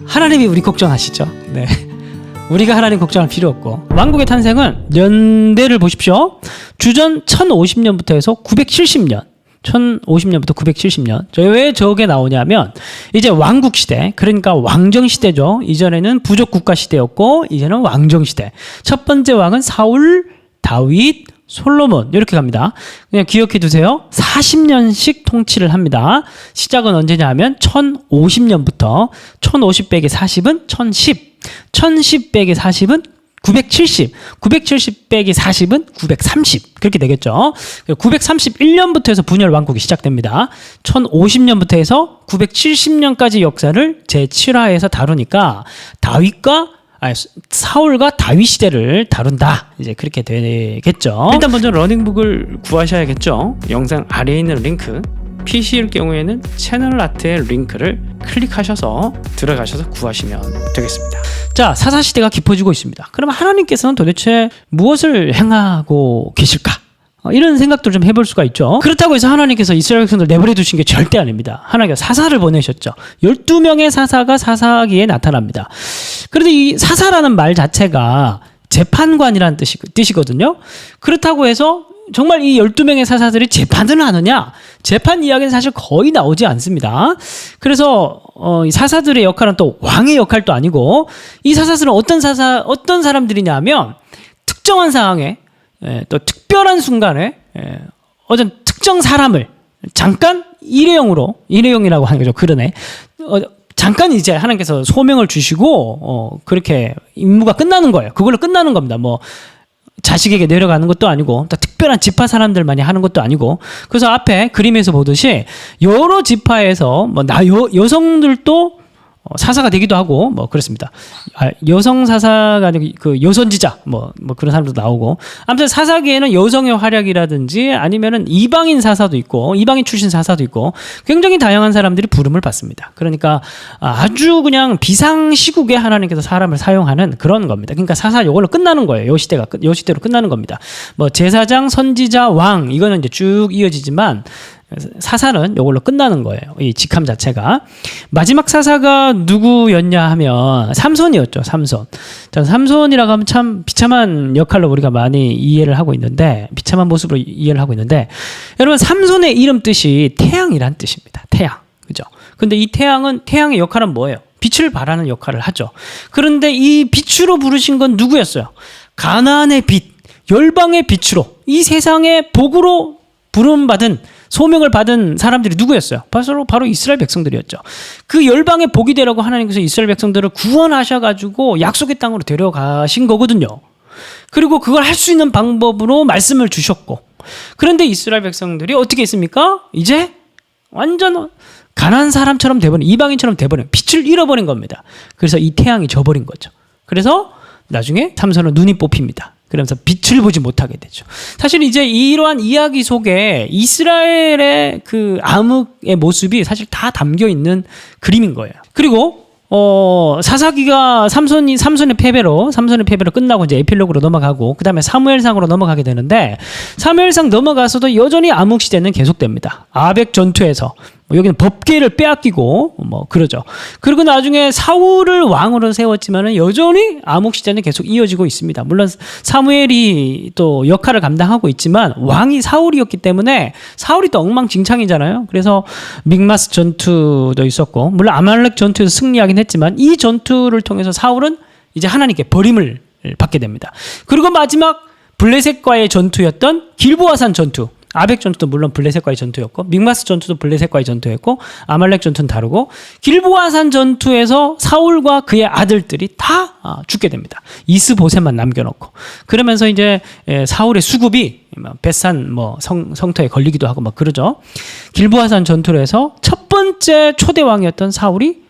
하나님이 우리 걱정하시죠. 네. 우리가 하나님 걱정할 필요 없고. 왕국의 탄생은 연대를 보십시오. 주전 1050년부터 해서 970년. 1050년부터 970년. 왜 저게 나오냐면 이제 왕국 시대, 그러니까 왕정 시대죠. 이전에는 부족 국가 시대였고 이제는 왕정 시대. 첫 번째 왕은 사울, 다윗, 솔로몬 이렇게 갑니다. 그냥 기억해 두세요. 40년씩 통치를 합니다. 시작은 언제냐 하면 1050년부터 1050 빼기 40은 1010, 1010 빼기 40은 970, 970 빼기 40은 930 그렇게 되겠죠. 931년부터 해서 분열 왕국이 시작됩니다. 1050년부터 해서 970년까지 역사를 제7화에서 다루니까 사울과 다윗 시대를 다룬다. 이제 그렇게 되겠죠. 일단 먼저 러닝북을 구하셔야겠죠. 영상 아래에 있는 링크, PC일 경우에는 채널 아트의 링크를 클릭하셔서 들어가셔서 구하시면 되겠습니다. 자, 사사시대가 깊어지고 있습니다. 그러면 하나님께서는 도대체 무엇을 행하고 계실까? 이런 생각도 좀 해볼 수가 있죠. 그렇다고 해서 하나님께서 이스라엘 백성들 내버려 두신 게 절대 아닙니다. 하나님께서 사사를 보내셨죠. 12명의 사사가 사사기에 나타납니다. 그런데 이 사사라는 말 자체가 재판관이라는 뜻이거든요. 그렇다고 해서 정말 이 12명의 사사들이 재판을 하느냐? 재판 이야기는 사실 거의 나오지 않습니다. 그래서 이 사사들의 역할은 또 왕의 역할도 아니고, 이 사사들은 어떤 사람들이냐면 특정한 상황에, 또 특별한 순간에 어떤 특정 사람을 잠깐 일회용이라고 하는 거죠. 그러네. 잠깐 이제 하나님께서 소명을 주시고 그렇게 임무가 끝나는 거예요. 그걸로 끝나는 겁니다. 뭐 자식에게 내려가는 것도 아니고, 또 특별한 지파 사람들만이 하는 것도 아니고. 그래서 앞에 그림에서 보듯이 여러 지파에서 여성들도 사사가 되기도 하고, 뭐 그렇습니다. 여성 사사가 아니고 그 여선지자 뭐 그런 사람도 나오고. 아무튼 사사기에는 여성의 활약이라든지 아니면은 이방인 사사도 있고, 이방인 출신 사사도 있고, 굉장히 다양한 사람들이 부름을 받습니다. 그러니까 아주 그냥 비상시국에 하나님께서 사람을 사용하는 그런 겁니다. 그러니까 사사 이걸로 끝나는 거예요. 요 시대로 끝나는 겁니다. 뭐 제사장, 선지자, 왕 이거는 이제 쭉 이어지지만, 사사는 이걸로 끝나는 거예요. 이 직함 자체가. 마지막 사사가 누구였냐 하면 삼손이었죠. 삼손. 자, 삼손이라고 하면 참 비참한 역할로 우리가 많이 이해를 하고 있는데, 비참한 모습으로 이해를 하고 있는데, 여러분 삼손의 이름 뜻이 태양이란 뜻입니다. 태양. 그죠? 근데 이 태양의 역할은 뭐예요? 빛을 발하는 역할을 하죠. 그런데 이 빛으로 부르신 건 누구였어요? 가나안의 빛, 열방의 빛으로, 이 세상의 복으로 부름받은, 소명을 받은 사람들이 누구였어요? 바로 이스라엘 백성들이었죠. 그 열방의 복이 되라고 하나님께서 이스라엘 백성들을 구원하셔가지고 약속의 땅으로 데려가신 거거든요. 그리고 그걸 할 수 있는 방법으로 말씀을 주셨고, 그런데 이스라엘 백성들이 어떻게 했습니까? 이제 완전 가난한 사람처럼 돼버린, 이방인처럼 돼버린, 빛을 잃어버린 겁니다. 그래서 이 태양이 져버린 거죠. 그래서 나중에 삼손은 눈이 뽑힙니다. 그러면서 빛을 보지 못하게 되죠. 사실 이제 이러한 이야기 속에 이스라엘의 그 암흑의 모습이 사실 다 담겨 있는 그림인 거예요. 그리고 사사기가 삼손의 패배로 끝나고 이제 에필로그로 넘어가고, 그다음에 사무엘상으로 넘어가게 되는데, 사무엘상 넘어가서도 여전히 암흑 시대는 계속됩니다. 아벡 전투에서 여기는 법궤를 빼앗기고 뭐 그러죠. 그리고 나중에 사울을 왕으로 세웠지만은 여전히 암흑 시대는 계속 이어지고 있습니다. 물론 사무엘이 또 역할을 감당하고 있지만 왕이 사울이었기 때문에 사울이 또 엉망진창이잖아요. 그래서 믹마스 전투도 있었고, 물론 아말렉 전투에서 승리하긴 했지만 이 전투를 통해서 사울은 이제 하나님께 버림을 받게 됩니다. 그리고 마지막 블레셋과의 전투였던 길보아산 전투, 아벡 전투도 물론 블레셋과의 전투였고, 믹마스 전투도 블레셋과의 전투였고, 아말렉 전투는 다르고, 길보아산 전투에서 사울과 그의 아들들이 다 죽게 됩니다. 이스보셋만 남겨놓고. 그러면서 이제 사울의 수급이 벳산 성터에 걸리기도 하고 막 그러죠. 길보아산 전투로 해서 첫 번째 초대 왕이었던 사울이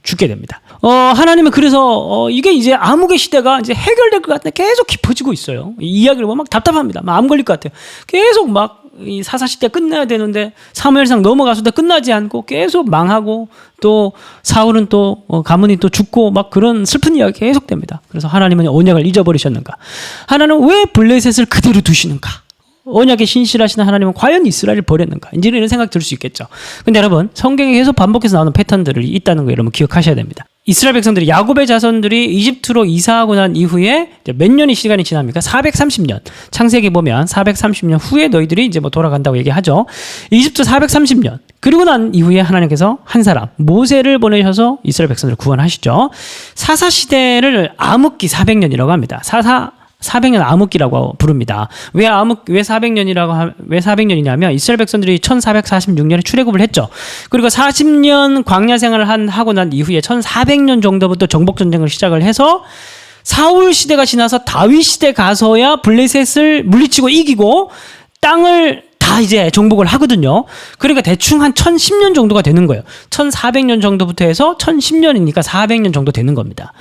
죽게 됩니다. 하나님은 그래서 이게 이제 암흑의 시대가 이제 해결될 것 같은데 계속 깊어지고 있어요. 이 이야기를 보면 막 답답합니다. 막 암 걸릴 것 같아요. 계속 막 이 사사시대 끝나야 되는데 사무엘상 넘어가서도 끝나지 않고 계속 망하고, 또 사울은 또 가문이 또 죽고 막 그런 슬픈 이야기 계속됩니다. 그래서 하나님은 언약을 잊어버리셨는가? 하나님은 왜 블레셋을 그대로 두시는가? 언약에 신실하신 하나님은 과연 이스라엘을 버렸는가? 이제 이런 생각이 들 수 있겠죠. 근데 여러분, 성경에 계속 반복해서 나오는 패턴들이 있다는 거 여러분 기억하셔야 됩니다. 이스라엘 백성들이 야곱의 자손들이 이집트로 이사하고 난 이후에 몇 년이 시간이 지납니까? 430년. 창세기 보면 430년 후에 너희들이 이제 뭐 돌아간다고 얘기하죠. 이집트 430년. 그리고 난 이후에 하나님께서 한 사람 모세를 보내셔서 이스라엘 백성들을 구원하시죠. 사사 시대를 암흑기 400년이라고 합니다. 400년 암흑기라고 부릅니다. 왜 400년이냐면 이스라엘 백성들이 1446년에 출애굽을 했죠. 그리고 40년 광야 생활을 하고 난 이후에 1400년 정도부터 정복 전쟁을 시작을 해서 사울 시대가 지나서 다윗 시대 가서야 블레셋을 물리치고 이기고 땅을 다 이제 정복을 하거든요. 그러니까 대충 한 1010년 정도가 되는 거예요. 1400년 정도부터 해서 1010년이니까 400년 정도 되는 겁니다.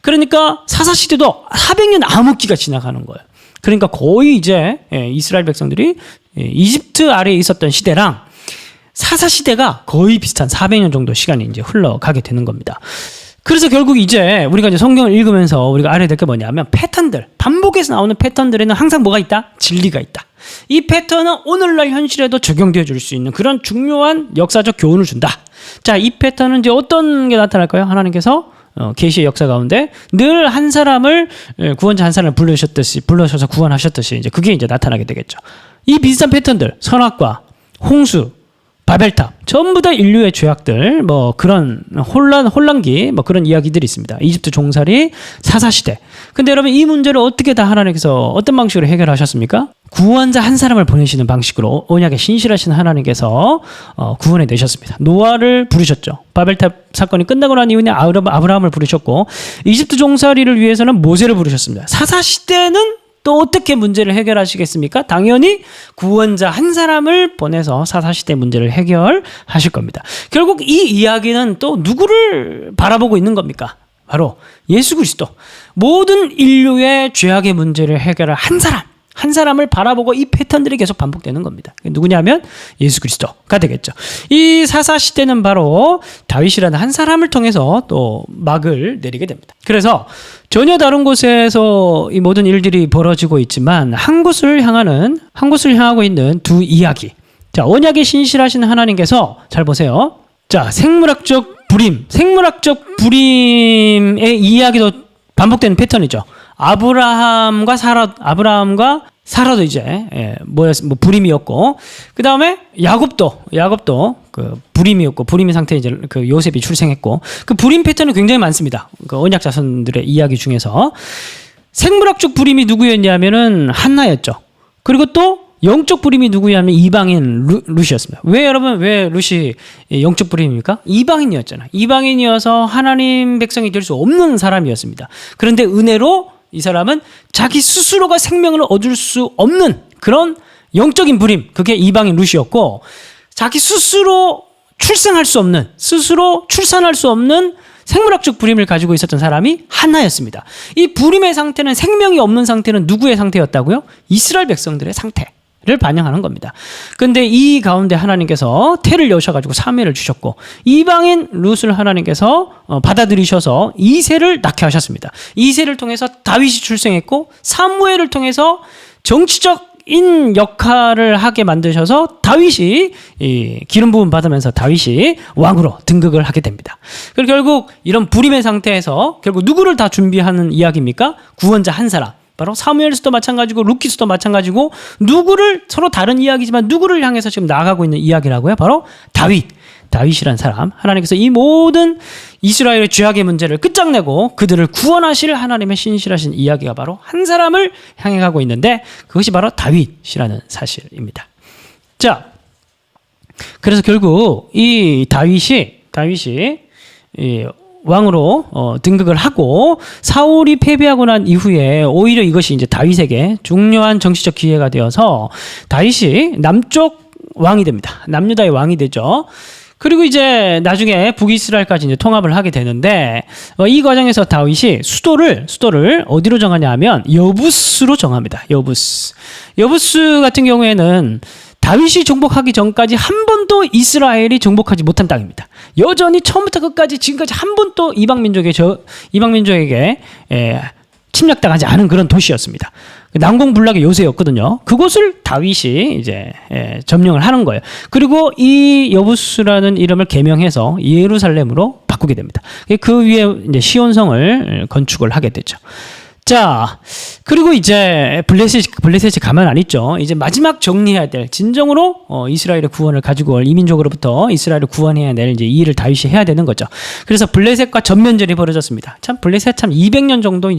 그러니까 사사시대도 400년 암흑기가 지나가는 거예요. 그러니까 거의 이제 이스라엘 백성들이 이집트 아래에 있었던 시대랑 사사시대가 거의 비슷한 400년 정도 시간이 이제 흘러가게 되는 겁니다. 그래서 결국 이제 우리가 이제 성경을 읽으면서 우리가 알아야 될 게 뭐냐면 패턴들, 반복해서 나오는 패턴들에는 항상 뭐가 있다? 진리가 있다. 이 패턴은 오늘날 현실에도 적용되어 줄 수 있는 그런 중요한 역사적 교훈을 준다. 자, 이 패턴은 이제 어떤 게 나타날까요? 하나님께서 계시의 역사 가운데 늘 한 사람을 구원자 한 사람을 불러셔서 구원하셨듯이 이제 그게 이제 나타나게 되겠죠. 이 비슷한 패턴들, 선악과 홍수, 바벨탑 전부 다 인류의 죄악들, 뭐 그런 혼란기, 뭐 그런 이야기들이 있습니다. 이집트 종살이, 사사시대. 근데 여러분 이 문제를 어떻게 다 하나님께서 어떤 방식으로 해결하셨습니까? 구원자 한 사람을 보내시는 방식으로 언약에 신실하신 하나님께서 구원해 내셨습니다. 노아를 부르셨죠. 바벨탑 사건이 끝나고 난 이후에 아브라함을 부르셨고, 이집트 종살이를 위해서는 모세를 부르셨습니다. 사사시대는 또 어떻게 문제를 해결하시겠습니까? 당연히 구원자 한 사람을 보내서 사사시대 문제를 해결하실 겁니다. 결국 이 이야기는 또 누구를 바라보고 있는 겁니까? 바로 예수 그리스도. 모든 인류의 죄악의 문제를 해결할 한 사람을 바라보고 이 패턴들이 계속 반복되는 겁니다. 누구냐면 예수 그리스도가 되겠죠. 이 사사시대는 바로 다윗이라는 한 사람을 통해서 또 막을 내리게 됩니다. 그래서 전혀 다른 곳에서 이 모든 일들이 벌어지고 있지만 한 곳을 향하고 있는 두 이야기. 자, 언약에 신실하신 하나님께서 잘 보세요. 자, 생물학적 불임의 이야기도 반복되는 패턴이죠. 아브라함과 사라도 이제 불임이었고, 그 다음에 야곱도 그 불임이었고, 불임의 상태에 이제 그 요셉이 출생했고, 그 불임 패턴이 굉장히 많습니다. 그 언약 자손들의 이야기 중에서 생물학적 불임이 누구였냐면은 한나였죠. 그리고 또 영적 불임이 누구냐면 이방인 룻이었습니다. 왜 룻이 영적 불임입니까? 이방인이었잖아요. 이방인이어서 하나님 백성이 될 수 없는 사람이었습니다. 그런데 은혜로 이 사람은 자기 스스로가 생명을 얻을 수 없는 그런 영적인 불임, 그게 이방인 룻이었고, 자기 스스로 출산할 수 없는 생물학적 불임을 가지고 있었던 사람이 한나였습니다. 이 불임의 상태는, 생명이 없는 상태는 누구의 상태였다고요? 이스라엘 백성들의 상태를 반영하는 겁니다. 근데 이 가운데 하나님께서 태를 여셔가지고 사무엘을 주셨고, 이방인 룻을 하나님께서 받아들이셔서 이새를 낳게 하셨습니다. 이새를 통해서 다윗이 출생했고, 사무엘을 통해서 정치적인 역할을 하게 만드셔서 다윗이 기름 부음 받으면서 다윗이 왕으로 등극을 하게 됩니다. 그리고 결국 이런 불임의 상태에서 결국 누구를 다 준비하는 이야기입니까? 구원자 한 사람. 바로 사무엘서도 마찬가지고 루키서도 마찬가지고, 누구를, 서로 다른 이야기지만 누구를 향해서 지금 나아가고 있는 이야기라고요? 바로 다윗이란 사람. 하나님께서 이 모든 이스라엘의 죄악의 문제를 끝장내고 그들을 구원하실 하나님의 신실하신 이야기가 바로 한 사람을 향해 가고 있는데, 그것이 바로 다윗이라는 사실입니다. 자, 그래서 결국 이 다윗이 왕으로 등극을 하고, 사울이 패배하고 난 이후에 오히려 이것이 이제 다윗에게 중요한 정치적 기회가 되어서 다윗이 남쪽 왕이 됩니다. 남유다의 왕이 되죠. 그리고 이제 나중에 북이스라엘까지 이제 통합을 하게 되는데, 이 과정에서 다윗이 수도를 어디로 정하냐 하면 여부스로 정합니다. 여부스 같은 경우에는 다윗이 정복하기 전까지 한 번도 이스라엘이 정복하지 못한 땅입니다. 여전히 처음부터 끝까지 지금까지 한 번도 이방 민족에게 침략당하지 않은 그런 도시였습니다. 난공불락의 요새였거든요. 그곳을 다윗이 이제 점령을 하는 거예요. 그리고 이 여부스라는 이름을 개명해서 예루살렘으로 바꾸게 됩니다. 그 위에 이제 시온성을 건축을 하게 되죠. 자, 그리고 이제 블레셋이 가만 안 있죠. 이제 마지막 정리해야 될, 진정으로 이스라엘의 구원을 가지고 올, 이민족으로부터 이스라엘을 구원해야 될 이제 이 일을 다윗이 해야 되는 거죠. 그래서 블레셋과 전면전이 벌어졌습니다. 참 블레셋 참 200년 정도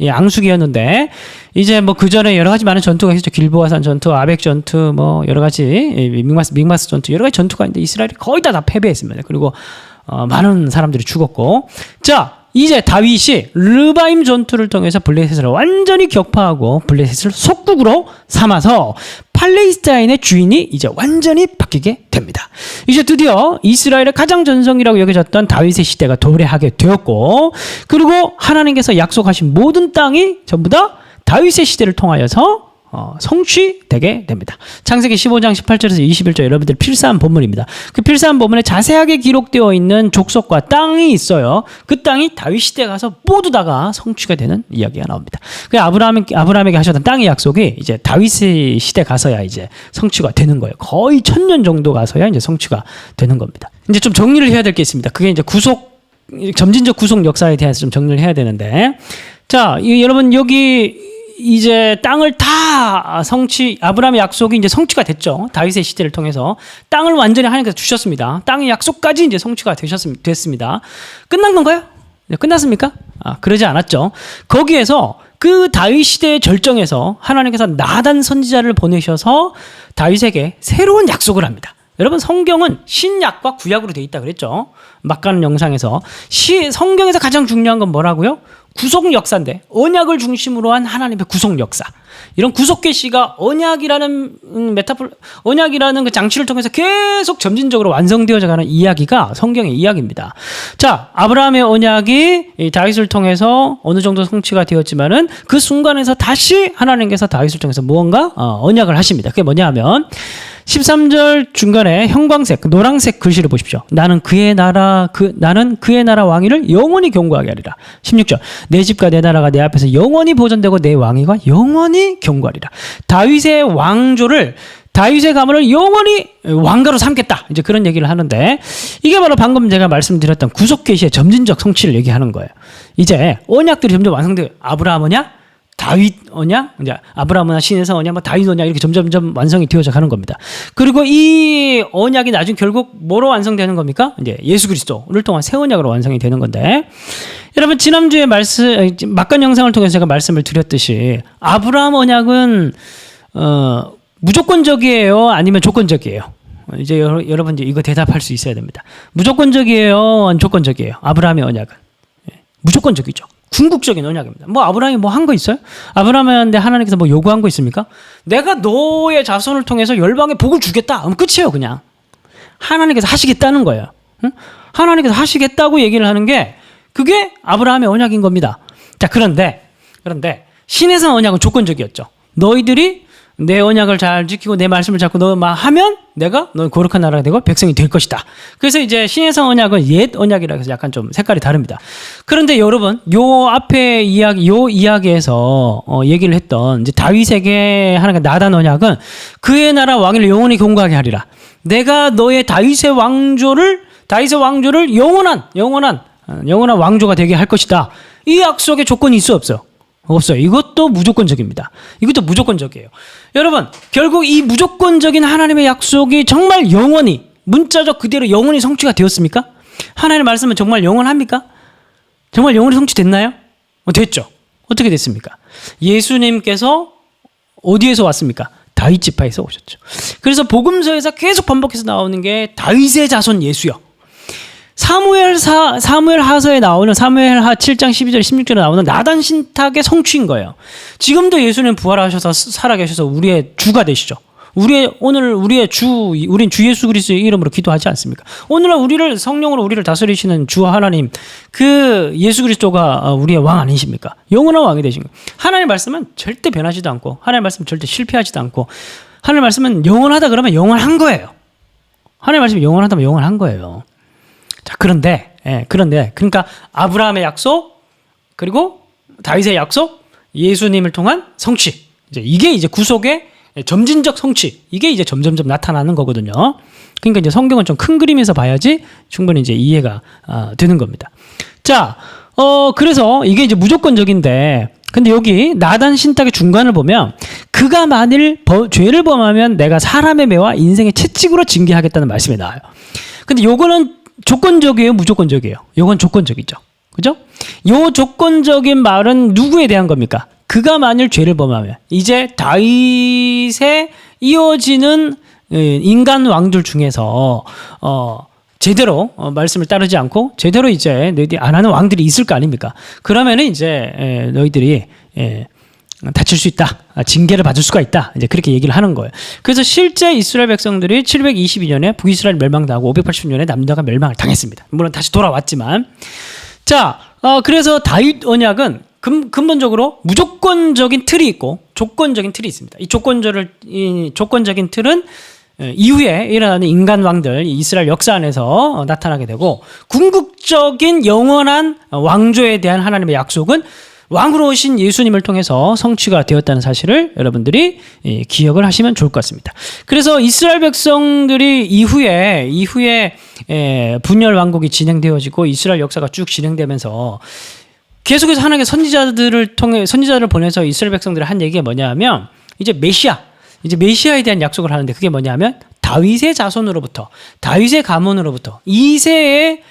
앙숙이었는데, 이제 뭐 그 전에 여러 가지 많은 전투가 있었죠. 길보아산 전투, 아벡 전투, 뭐 여러 가지 믹마스 전투, 여러 가지 전투가 있는데 이스라엘이 거의 다 패배했습니다. 그리고 많은 사람들이 죽었고, 자. 이제 다윗이 르바임 전투를 통해서 블레셋을 완전히 격파하고 블레셋을 속국으로 삼아서 팔레스타인의 주인이 이제 완전히 바뀌게 됩니다. 이제 드디어 이스라엘의 가장 전성기라고 여겨졌던 다윗의 시대가 도래하게 되었고, 그리고 하나님께서 약속하신 모든 땅이 전부 다 다윗의 시대를 통하여서 성취되게 됩니다. 창세기 15장 18절에서 21절 여러분들 필사한 본문입니다. 그 필사한 본문에 자세하게 기록되어 있는 족속과 땅이 있어요. 그 땅이 다윗 시대에 가서 모두 다가 성취가 되는 이야기가 나옵니다. 그 아브라함에게 하셨던 땅의 약속이 이제 다윗의 시대 가서야 이제 성취가 되는 거예요. 거의 1000년 정도 가서야 이제 성취가 되는 겁니다. 이제 좀 정리를 해야 될 게 있습니다. 그게 이제 점진적 구속 역사에 대해서 좀 정리를 해야 되는데, 자, 여러분 여기 이제 땅을 다 아브라함의 약속이 이제 성취가 됐죠. 다윗의 시대를 통해서 땅을 완전히 하나님께서 주셨습니다. 땅의 약속까지 이제 성취가 됐습니다. 끝난 건가요? 네, 끝났습니까? 그러지 않았죠. 거기에서 그 다윗 시대의 절정에서 하나님께서 나단 선지자를 보내셔서 다윗에게 새로운 약속을 합니다. 여러분 성경은 신약과 구약으로 되어 있다 그랬죠. 막가는 영상에서 성경에서 가장 중요한 건 뭐라고요? 구속 역사인데, 언약을 중심으로 한 하나님의 구속 역사. 이런 구속 계시가 언약이라는 언약이라는 그 장치를 통해서 계속 점진적으로 완성되어져 가는 이야기가 성경의 이야기입니다. 자, 아브라함의 언약이 다윗을 통해서 어느 정도 성취가 되었지만은 그 순간에서 다시 하나님께서 다윗을 통해서 무언가 언약을 하십니다. 그게 뭐냐 하면 13절 중간에 형광색, 노란색 글씨를 보십시오. 나는 그의 나라 왕위를 영원히 경고하게 하리라. 16절. 내 집과 내 나라가 내 앞에서 영원히 보존되고 내 왕위가 영원히 경고하리라. 다윗의 가문을 영원히 왕가로 삼겠다. 이제 그런 얘기를 하는데, 이게 바로 방금 제가 말씀드렸던 구속 계시의 점진적 성취를 얘기하는 거예요. 이제 언약들이 점점 완성돼요. 아브라함 언약, 다윗 언약, 이제 아브라함 언약, 신에서 언약, 다윗 언약, 이렇게 점점 완성이 되어져 가는 겁니다. 그리고 이 언약이 나중 결국 뭐로 완성되는 겁니까? 이제 예수 그리스도를 통한 새 언약으로 완성이 되는 건데, 여러분 지난주에 막간 영상을 통해서 제가 말씀을 드렸듯이 아브라함 언약은 무조건적이에요, 아니면 조건적이에요? 이제 여러분 이거 대답할 수 있어야 됩니다. 무조건적이에요, 조건적이에요? 아브라함의 언약은 무조건적이죠. 궁극적인 언약입니다. 뭐 아브라함이 뭐 한 거 있어요? 아브라함한테 하나님께서 뭐 요구한 거 있습니까? 내가 너의 자손을 통해서 열방에 복을 주겠다. 그럼 끝이에요, 그냥. 하나님께서 하시겠다는 거예요. 응? 하나님께서 하시겠다고 얘기를 하는 게 그게 아브라함의 언약인 겁니다. 자, 그런데 신에서 언약은 조건적이었죠. 너희들이 내 언약을 잘 지키고 내 말씀을 잡고 너만 하면 내가 너 거룩한 나라가 되고 백성이 될 것이다. 그래서 이제 신해성 언약은 옛 언약이라 해서 약간 좀 색깔이 다릅니다. 그런데 여러분, 요 앞에 이야기에서 얘기를 했던 이제 다윗에게 하나님의 나단 언약은 그의 나라 왕위를 영원히 경고하게 하리라. 내가 너의 다윗의 왕조를 영원한 왕조가 되게 할 것이다. 이 약속의 조건이 있어 없어요? 없어요. 이것도 무조건적입니다. 이것도 무조건적이에요. 여러분, 결국 이 무조건적인 하나님의 약속이 정말 영원히, 문자적 그대로 영원히 성취가 되었습니까? 하나님의 말씀은 정말 영원합니까? 정말 영원히 성취됐나요? 됐죠. 어떻게 됐습니까? 예수님께서 어디에서 왔습니까? 다윗 지파에서 오셨죠. 그래서 복음서에서 계속 반복해서 나오는 게 다윗의 자손 예수요. 사무엘하서에 나오는 사무엘하 7장 12절 16절에 나오는 나단 신탁의 성취인 거예요. 지금도 예수님 부활하셔서 살아계셔서 우리의 주가 되시죠. 우리의 주 예수 그리스도의 이름으로 기도하지 않습니까? 오늘날 우리를 성령으로 우리를 다스리시는 주 하나님, 그 예수 그리스도가 우리의 왕 아니십니까? 영원한 왕이 되신 거예요. 하나님의 말씀은 절대 변하지도 않고, 하나님의 말씀은 절대 실패하지도 않고, 하나님의 말씀은 영원하다 그러면 영원한 거예요. 하나님의 말씀이 영원하다면 영원한 거예요. 자, 그러니까 아브라함의 약속, 그리고 다윗의 약속, 예수님을 통한 성취. 이게 이제 구속의 점진적 성취. 이게 이제 점점점 나타나는 거거든요. 그러니까 이제 성경은 좀 큰 그림에서 봐야지 충분히 이제 이해가 되는 겁니다. 자, 그래서 이게 이제 무조건적인데, 근데 여기 나단 신탁의 중간을 보면 그가 만일 죄를 범하면 내가 사람의 매와 인생의 채찍으로 징계하겠다는 말씀이 나와요. 근데 요거는 조건적이에요, 무조건적이에요? 요건 조건적이죠. 그죠? 요 조건적인 말은 누구에 대한 겁니까? 그가 만일 죄를 범하면 이제 다윗에 이어지는 인간 왕들 중에서 제대로 말씀을 따르지 않고 제대로 이제 너희들이 안 하는 왕들이 있을 거 아닙니까? 그러면은 이제 너희들이 다칠 수 있다. 징계를 받을 수가 있다. 이제 그렇게 얘기를 하는 거예요. 그래서 실제 이스라엘 백성들이 722년에 북이스라엘 멸망당하고 580년에 남유다가 멸망을 당했습니다. 물론 다시 돌아왔지만. 자, 그래서 다윗 언약은 근본적으로 무조건적인 틀이 있고 조건적인 틀이 있습니다. 이 조건적인 틀은 이후에 일어나는 인간 왕들, 이스라엘 역사 안에서 나타나게 되고, 궁극적인 영원한 왕조에 대한 하나님의 약속은 왕으로 오신 예수님을 통해서 성취가 되었다는 사실을 여러분들이 기억을 하시면 좋을 것 같습니다. 그래서 이스라엘 백성들이 이후에 분열 왕국이 진행되어지고 이스라엘 역사가 쭉 진행되면서 계속해서 하나님의 선지자를 보내서 이스라엘 백성들이 한 얘기가 뭐냐면 이제 메시아에 대한 약속을 하는데, 그게 뭐냐면 다윗의 자손으로부터, 다윗의 가문으로부터 이새의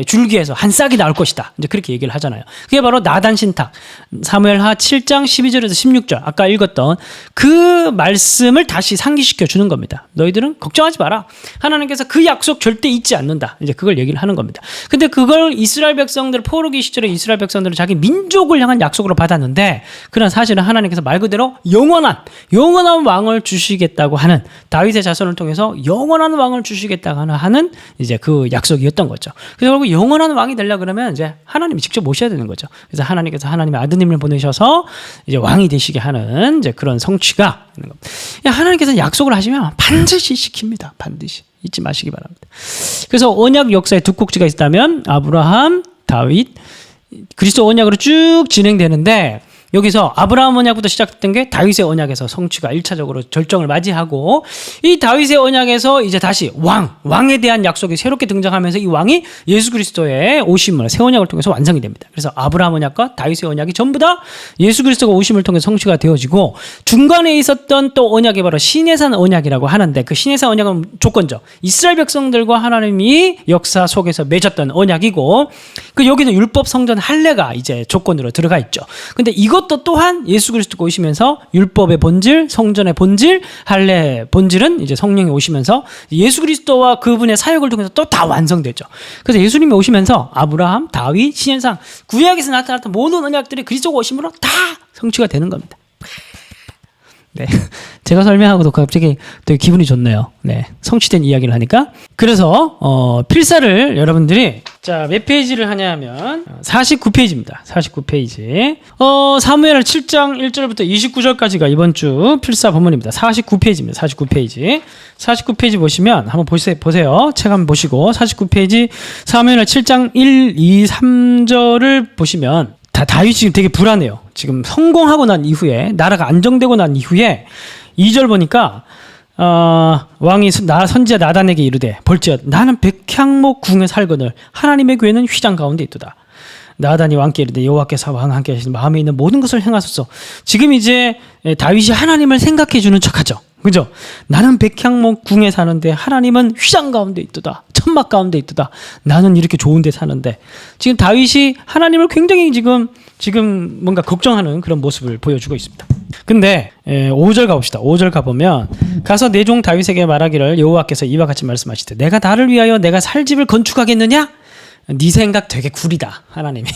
줄기에서 한 싹이 나올 것이다. 이제 그렇게 얘기를 하잖아요. 그게 바로 나단 신탁, 사무엘하 7장 12절에서 16절, 아까 읽었던 그 말씀을 다시 상기시켜 주는 겁니다. 너희들은 걱정하지 마라. 하나님께서 그 약속 절대 잊지 않는다. 이제 그걸 얘기를 하는 겁니다. 근데 그걸 이스라엘 백성들, 포로기 시절에 이스라엘 백성들은 자기 민족을 향한 약속으로 받았는데, 그런 사실은 하나님께서 말 그대로 영원한 왕을 주시겠다고 하는, 다윗의 자손을 통해서 영원한 왕을 주시겠다고 하는 이제 그 약속이었던 거죠. 그래서 결국 영원한 왕이 되려 그러면 이제 하나님이 직접 모셔야 되는 거죠. 그래서 하나님께서 하나님의 아드님을 보내셔서 이제 왕이 되시게 하는 이제 그런 성취가 있는 겁니다. 하나님께서 약속을 하시면 반드시 시킵니다. 반드시. 잊지 마시기 바랍니다. 그래서 언약 역사에 두 꼭지가 있다면 아브라함, 다윗, 그리스도 언약으로 쭉 진행되는데, 여기서 아브라함 언약부터 시작됐던 게 다윗의 언약에서 성취가 1차적으로 절정을 맞이하고, 이 다윗의 언약에서 이제 다시 왕에 대한 약속이 새롭게 등장하면서 이 왕이 예수 그리스도의 오심을, 새 언약을 통해서 완성이 됩니다. 그래서 아브라함 언약과 다윗의 언약이 전부 다 예수 그리스도가 오심을 통해서 성취가 되어지고, 중간에 있었던 또 언약이 바로 시내산 언약이라고 하는데, 그 시내산 언약은 조건적, 이스라엘 백성들과 하나님이 역사 속에서 맺었던 언약이고, 그 여기는 율법 성전 할례가 이제 조건으로 들어가 있죠. 근데 이것도 또한 예수 그리스도가 오시면서 율법의 본질, 성전의 본질, 할례 본질은 이제 성령이 오시면서 예수 그리스도와 그분의 사역을 통해서 또 다 완성되죠. 그래서 예수님이 오시면서 아브라함, 다윗, 시내산, 구약에서 나타났던 모든 언약들이 그리스도가 오심으로 다 성취가 되는 겁니다. 네, 제가 설명하고도 갑자기 되게 기분이 좋네요. 네, 성취된 이야기를 하니까. 그래서 필사를 여러분들이 몇 페이지를 하냐면 49페이지입니다. 49페이지. 사무엘 7장 1절부터 29절까지가 이번 주 필사 본문입니다. 49페이지입니다. 49페이지. 49페이지 보시면 한번 보세요. 책 한번 보시고 49페이지 사무엘 7장 1, 2, 3절을 보시면 다윗이 지금 되게 불안해요. 지금 성공하고 난 이후에, 나라가 안정되고 난 이후에 2절 보니까 왕이 선지자 나단에게 이르되 볼지어다 나는 백향목 궁에 살거늘 하나님의 교회는 휘장 가운데 있도다. 나단이 왕께 이르되 여호와께서 왕과 함께 하시는 마음에 있는 모든 것을 행하소서. 지금 이제 다윗이 하나님을 생각해 주는 척하죠. 그죠? 나는 백향목 궁에 사는데 하나님은 휘장 가운데 있도다. 천막 가운데 있도다. 나는 이렇게 좋은 데 사는데. 지금 다윗이 하나님을 굉장히 지금 뭔가 걱정하는 그런 모습을 보여주고 있습니다. 근데 5절 가봅시다. 5절 가보면 가서 내 종 다윗에게 말하기를 여호와께서 이와 같이 말씀하시되 내가 나를 위하여 내가 살 집을 건축하겠느냐? 네 생각 되게 구리다. 하나님이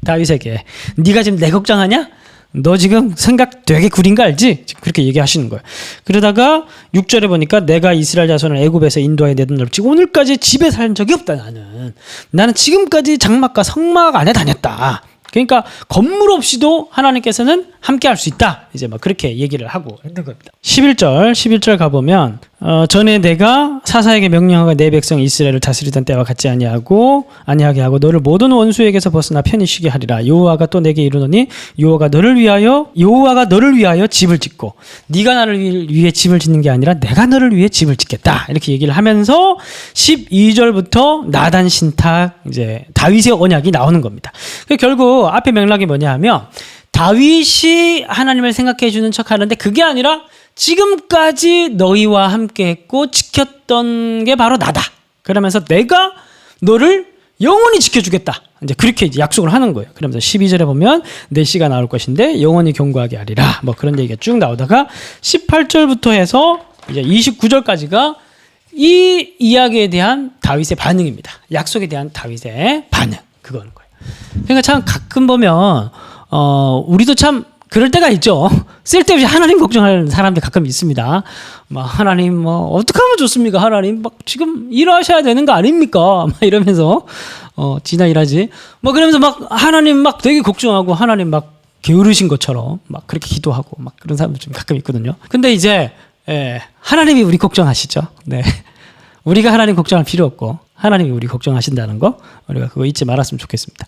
다윗에게 네가 지금 내 걱정하냐? 너 지금 생각 되게 구린 거 알지? 그렇게 얘기하시는 거예요. 그러다가 6절에 보니까 내가 이스라엘 자손을 애굽에서 인도하여 내던널지 오늘까지 집에 산 적이 없다. 나는 지금까지 장막과 성막 안에 다녔다. 그러니까 건물 없이도 하나님께서는 함께 할 수 있다. 이제 막 그렇게 얘기를 하고 있는 겁니다. 11절 가보면 전에 내가 사사에게 명령하고 내 백성 이스라엘을 다스리던 때와 같지 아니하게 하고 너를 모든 원수에게서 벗어나 편히 쉬게 하리라. 여호와가 또 내게 이르노니 여호와가 너를 위하여 집을 짓고 네가 나를 위해 집을 짓는 게 아니라 내가 너를 위해 집을 짓겠다. 이렇게 얘기를 하면서 12절부터 나단 신탁 이제 다윗의 언약이 나오는 겁니다. 결국 앞에 맥락이 뭐냐 하면 다윗이 하나님을 생각해 주는 척 하는데 그게 아니라 지금까지 너희와 함께 했고 지켰던 게 바로 나다. 그러면서 내가 너를 영원히 지켜주겠다. 이제 그렇게 이제 약속을 하는 거예요. 그러면서 12절에 보면 내 씨가 나올 것인데 영원히 경고하게 하리라. 뭐 그런 얘기가 쭉 나오다가 18절부터 해서 이제 29절까지가 이 이야기에 대한 다윗의 반응입니다. 약속에 대한 다윗의 반응. 그거는 거예요. 그러니까 참 가끔 보면 우리도 참 그럴 때가 있죠. 쓸데없이 하나님 걱정하는 사람들 가끔 있습니다. 막 하나님 뭐 어떻게 하면 좋습니까? 하나님 막 지금 일하셔야 되는 거 아닙니까? 막 이러면서 지나 일하지. 뭐 그러면서 막 하나님 막 되게 걱정하고 하나님 막 게으르신 것처럼 막 그렇게 기도하고 막 그런 사람들 좀 가끔 있거든요. 근데 이제 하나님이 우리 걱정하시죠. 네. 우리가 하나님 걱정할 필요 없고 하나님이 우리 걱정하신다는 거 우리가 그거 잊지 말았으면 좋겠습니다.